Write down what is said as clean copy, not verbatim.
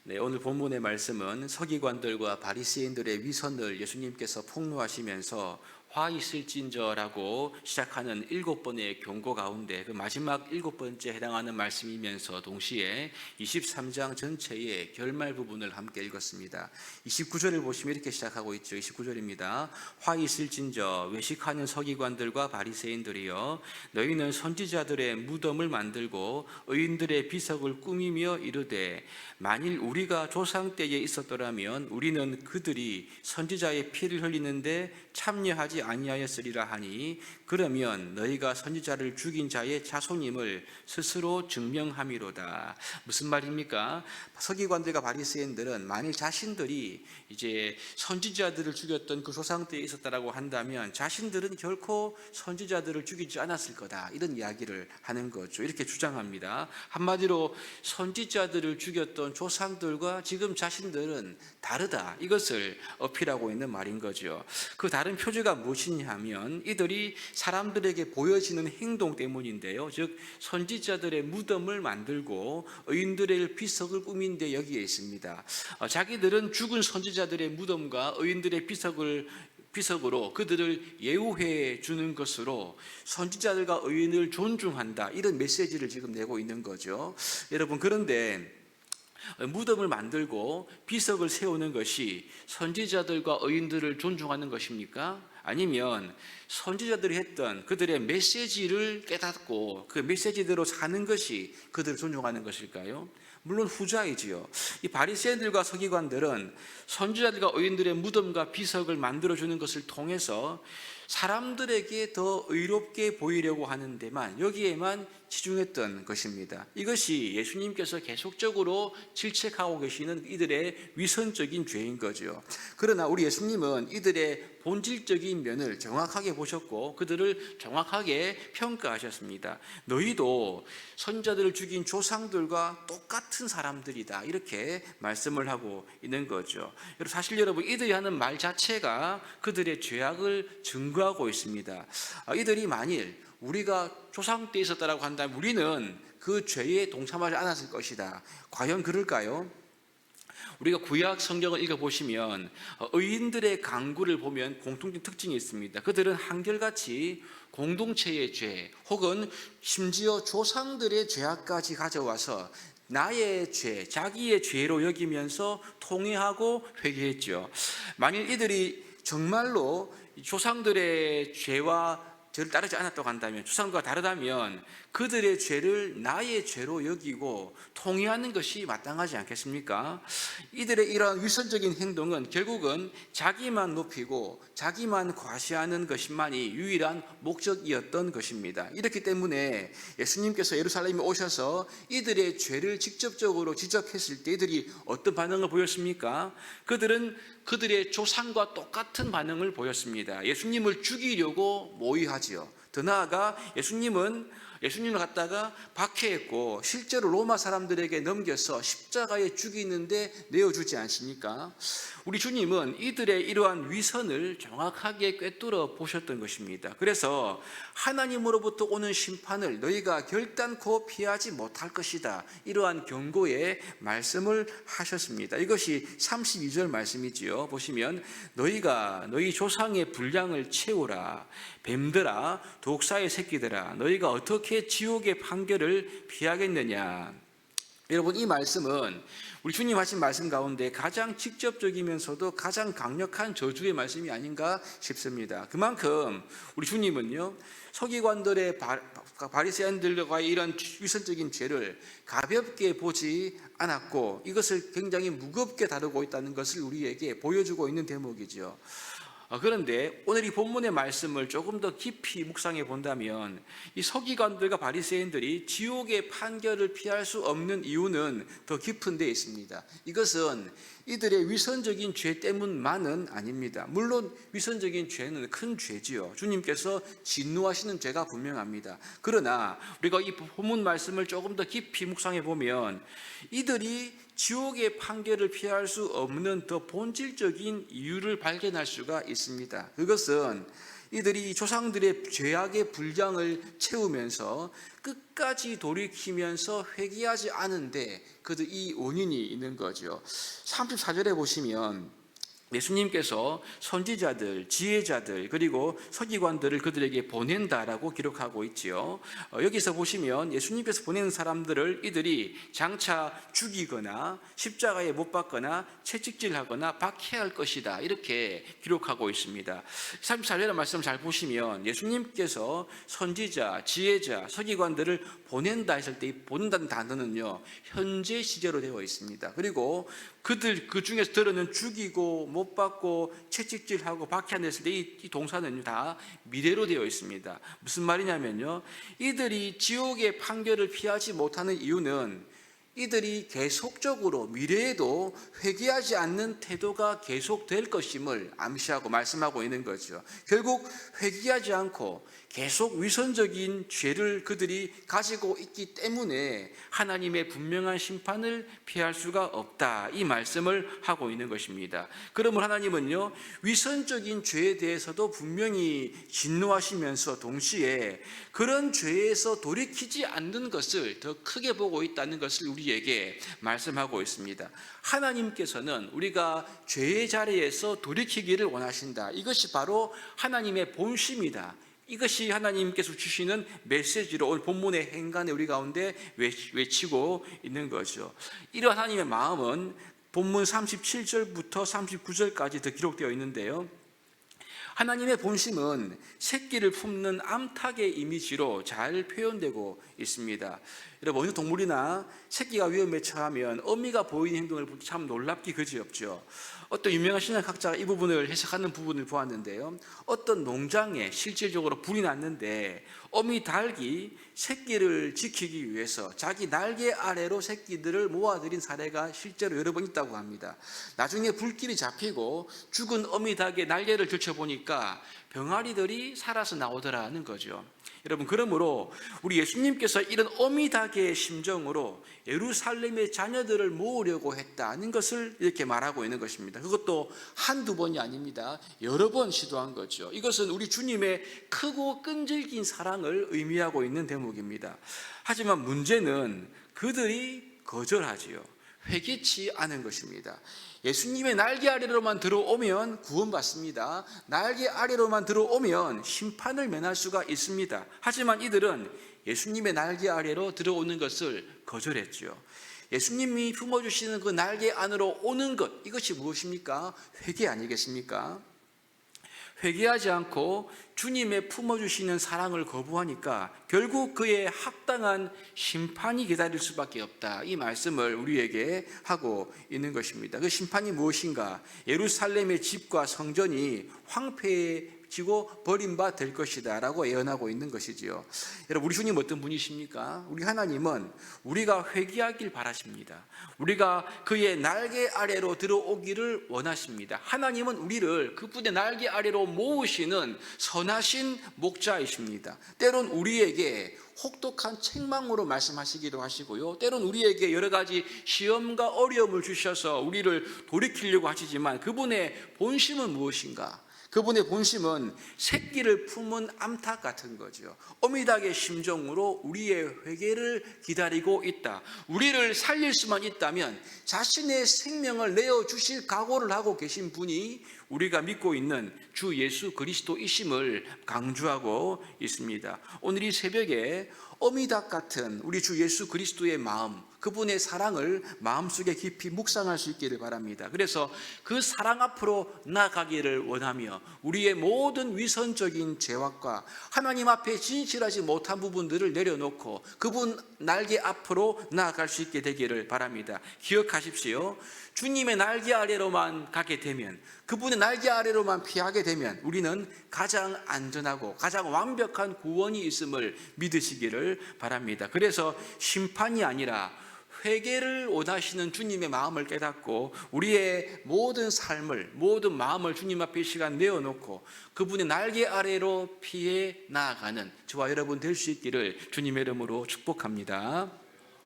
네, 오늘 본문의 말씀은 서기관들과 바리새인들의 위선을 예수님께서 폭로하시면서 화 있을진저라고 시작하는 7번의 경고 가운데 그 마지막 7번째 해당하는 말씀이면서 동시에 23장 전체의 결말 부분을 함께 읽었습니다. 29절을 보시면 이렇게 시작하고 있죠. 29절입니다. 화 있을진저 외식하는 서기관들과 바리새인들이여, 너희는 선지자들의 무덤을 만들고 의인들의 비석을 꾸미며 이르되, 만일 우리가 조상 때에 있었더라면 우리는 그들이 선지자의 피를 흘리는데 참여하지 아니하였으리라 하니, 그러면 너희가 선지자를 죽인 자의 자손임을 스스로 증명함이로다. 무슨 말입니까? 서기관들과 바리새인들은 만일 자신들이 이제 선지자들을 죽였던 그 조상 때에 있었다라고 한다면 자신들은 결코 선지자들을 죽이지 않았을 거다, 이런 이야기를 하는 거죠. 이렇게 주장합니다. 한마디로 선지자들을 죽였던 조상들과 지금 자신들은 다르다, 이것을 어필하고 있는 말인 거죠. 그 다른 표제가 무엇이냐 하면 이들이 사람들에게 보여지는 행동 때문인데요, 즉 선지자들의 무덤을 만들고 의인들의 비석을 꾸민 데 여기에 있습니다. 자기들은 죽은 선지자들의 무덤과 의인들의 비석으로 그들을 예우해 주는 것으로 선지자들과 의인을 존중한다, 이런 메시지를 지금 내고 있는 거죠. 여러분, 그런데 무덤을 만들고 비석을 세우는 것이 선지자들과 의인들을 존중하는 것입니까? 아니면 선지자들이 했던 그들의 메시지를 깨닫고 그 메시지대로 사는 것이 그들을 존중하는 것일까요? 물론 후자이지요. 이 바리새인들과 서기관들은 선지자들과 의인들의 무덤과 비석을 만들어주는 것을 통해서 사람들에게 더 의롭게 보이려고 하는 데만, 여기에만 치중했던 것입니다. 이것이 예수님께서 계속적으로 질책하고 계시는 이들의 위선적인 죄인 거죠. 그러나 우리 예수님은 이들의 본질적인 면을 정확하게 보셨고 그들을 정확하게 평가하셨습니다. 너희도 선지자들을 죽인 조상들과 똑같은 사람들이다, 이렇게 말씀을 하고 있는 거죠. 사실 여러분, 이들이 하는 말 자체가 그들의 죄악을 증거하고 있습니다. 이들이 만일 우리가 조상 때 있었다라고 한다면 우리는 그 죄에 동참하지 않았을 것이다. 과연 그럴까요? 우리가 구약 성경을 읽어보시면 의인들의 강구를 보면 공통된 특징이 있습니다. 그들은 한결같이 공동체의 죄 혹은 심지어 조상들의 죄악까지 가져와서 나의 죄, 자기의 죄로 여기면서 통회하고 회개했죠. 만일 이들이 정말로 조상들의 죄와 죄를 따르지 않았다고 한다면, 조상과 다르다면 그들의 죄를 나의 죄로 여기고 통회하는 것이 마땅하지 않겠습니까? 이들의 이러한 위선적인 행동은 결국은 자기만 높이고 자기만 과시하는 것만이 유일한 목적이었던 것입니다. 이렇기 때문에 예수님께서 예루살렘에 오셔서 이들의 죄를 직접적으로 지적했을 때 이들이 어떤 반응을 보였습니까? 그들은 그들의 조상과 똑같은 반응을 보였습니다. 예수님을 죽이려고 모의하지요. 더 나아가 예수님을 갖다가 박해했고 실제로 로마 사람들에게 넘겨서 십자가에 죽이는데 내어주지 않습니까? 우리 주님은 이들의 이러한 위선을 정확하게 꿰뚫어 보셨던 것입니다. 그래서 하나님으로부터 오는 심판을 너희가 결단코 피하지 못할 것이다, 이러한 경고의 말씀을 하셨습니다. 이것이 32절 말씀이지요. 보시면 너희가 너희 조상의 분량을 채우라, 뱀들아 독사의 새끼들아, 너희가 어떻게 지옥의 판결을 피하겠느냐. 여러분, 이 말씀은 우리 주님 하신 말씀 가운데 가장 직접적이면서도 가장 강력한 저주의 말씀이 아닌가 싶습니다. 그만큼 우리 주님은요, 서기관들의 바리새인들과의 이런 위선적인 죄를 가볍게 보지 않았고 이것을 굉장히 무겁게 다루고 있다는 것을 우리에게 보여주고 있는 대목이죠. 그런데 오늘 이 본문의 말씀을 조금 더 깊이 묵상해 본다면 이 서기관들과 바리새인들이 지옥의 판결을 피할 수 없는 이유는 더 깊은 데 있습니다. 이것은 이들의 위선적인 죄 때문만은 아닙니다. 물론 위선적인 죄는 큰 죄지요. 주님께서 진노하시는 죄가 분명합니다. 그러나 우리가 이 본문 말씀을 조금 더 깊이 묵상해 보면 이들이 지옥의 판결을 피할 수 없는 더 본질적인 이유를 발견할 수가 있습니다. 그것은 이들이 조상들의 죄악의 분량을 채우면서 끝까지 돌이키면서 회개하지 않은데 그들 이 원인이 있는 거죠. 34절에 보시면 예수님께서 선지자들, 지혜자들 그리고 서기관들을 그들에게 보낸다라고 기록하고 있지요. 여기서 보시면 예수님께서 보내는 사람들을 이들이 장차 죽이거나 십자가에 못 박거나 채찍질하거나 박해할 것이다 이렇게 기록하고 있습니다. 34절의 말씀 잘 보시면 예수님께서 선지자, 지혜자, 서기관들을 보낸다 했을 때 이 보낸다는 단어는요 현재 시제로 되어 있습니다. 그리고 그들 그 중에서 들어는 죽이고 못 받고 채찍질하고 박해냈을 때 이 동사는 다 미래로 되어 있습니다. 무슨 말이냐면요, 이들이 지옥의 판결을 피하지 못하는 이유는 이들이 계속적으로 미래에도 회개하지 않는 태도가 계속될 것임을 암시하고 말씀하고 있는 거죠. 결국 회개하지 않고 계속 위선적인 죄를 그들이 가지고 있기 때문에 하나님의 분명한 심판을 피할 수가 없다 이 말씀을 하고 있는 것입니다. 그러면 하나님은요 위선적인 죄에 대해서도 분명히 진노하시면서 동시에 그런 죄에서 돌이키지 않는 것을 더 크게 보고 있다는 것을 우리에게 말씀하고 있습니다. 하나님께서는 우리가 죄의 자리에서 돌이키기를 원하신다. 이것이 바로 하나님의 본심이다. 이것이 하나님께서 주시는 메시지로 오늘 본문의 행간에 우리 가운데 외치고 있는 거죠. 이러한 하나님의 마음은 본문 37절부터 39절까지 더 기록되어 있는데요, 하나님의 본심은 새끼를 품는 암탉의 이미지로 잘 표현되고 있습니다. 여러분, 어느 동물이나 새끼가 위험에 처하면 어미가 보이는 행동을 보기 참 놀랍기 그지없죠. 어떤 유명한 신학학자가 이 부분을 해석하는 부분을 보았는데요, 어떤 농장에 실질적으로 불이 났는데 어미 닭이 새끼를 지키기 위해서 자기 날개 아래로 새끼들을 모아들인 사례가 실제로 여러 번 있다고 합니다. 나중에 불길이 잡히고 죽은 어미 닭의 날개를 들춰보니까 병아리들이 살아서 나오더라는 거죠. 여러분, 그러므로 우리 예수님께서 이런 어미닭의 심정으로 예루살렘의 자녀들을 모으려고 했다는 것을 이렇게 말하고 있는 것입니다. 그것도 한두 번이 아닙니다. 여러 번 시도한 거죠. 이것은 우리 주님의 크고 끈질긴 사랑을 의미하고 있는 대목입니다. 하지만 문제는 그들이 거절하지요. 회개치 않은 것입니다. 예수님의 날개 아래로만 들어오면 구원받습니다. 날개 아래로만 들어오면 심판을 면할 수가 있습니다. 하지만 이들은 예수님의 날개 아래로 들어오는 것을 거절했죠. 예수님이 품어주시는 그 날개 안으로 오는 것, 이것이 무엇입니까? 회개 아니겠습니까? 회개하지 않고 주님의 품어주시는 사랑을 거부하니까 결국 그의 합당한 심판이 기다릴 수밖에 없다. 이 말씀을 우리에게 하고 있는 것입니다. 그 심판이 무엇인가? 예루살렘의 집과 성전이 황폐해지고 버림받을 것이다 라고 예언하고 있는 것이지요. 여러분, 우리 주님 어떤 분이십니까? 우리 하나님은 우리가 회개하길 바라십니다. 우리가 그의 날개 아래로 들어오기를 원하십니다. 하나님은 우리를 그분의 날개 아래로 모으시는 선하신 목자이십니다. 때론 우리에게 혹독한 책망으로 말씀하시기도 하시고요, 때론 우리에게 여러 가지 시험과 어려움을 주셔서 우리를 돌이키려고 하시지만 그분의 본심은 무엇인가? 그분의 본심은 새끼를 품은 암탉 같은 거죠. 어미닭의 심정으로 우리의 회개를 기다리고 있다. 우리를 살릴 수만 있다면 자신의 생명을 내어주실 각오를 하고 계신 분이 우리가 믿고 있는 주 예수 그리스도이심을 강조하고 있습니다. 오늘 이 새벽에 어미닭 같은 우리 주 예수 그리스도의 마음, 그분의 사랑을 마음속에 깊이 묵상할 수 있기를 바랍니다. 그래서 그 사랑 앞으로 나아가기를 원하며 우리의 모든 위선적인 죄악과 하나님 앞에 진실하지 못한 부분들을 내려놓고 그분 날개 앞으로 나아갈 수 있게 되기를 바랍니다. 기억하십시오. 주님의 날개 아래로만 가게 되면, 그분의 날개 아래로만 피하게 되면 우리는 가장 안전하고 가장 완벽한 구원이 있음을 믿으시기를 바랍니다. 그래서 심판이 아니라 회개를 원하시는 주님의 마음을 깨닫고 우리의 모든 삶을, 모든 마음을 주님 앞에 이 시간 내어놓고 그분의 날개 아래로 피해 나아가는 저와 여러분 될 수 있기를 주님의 이름으로 축복합니다.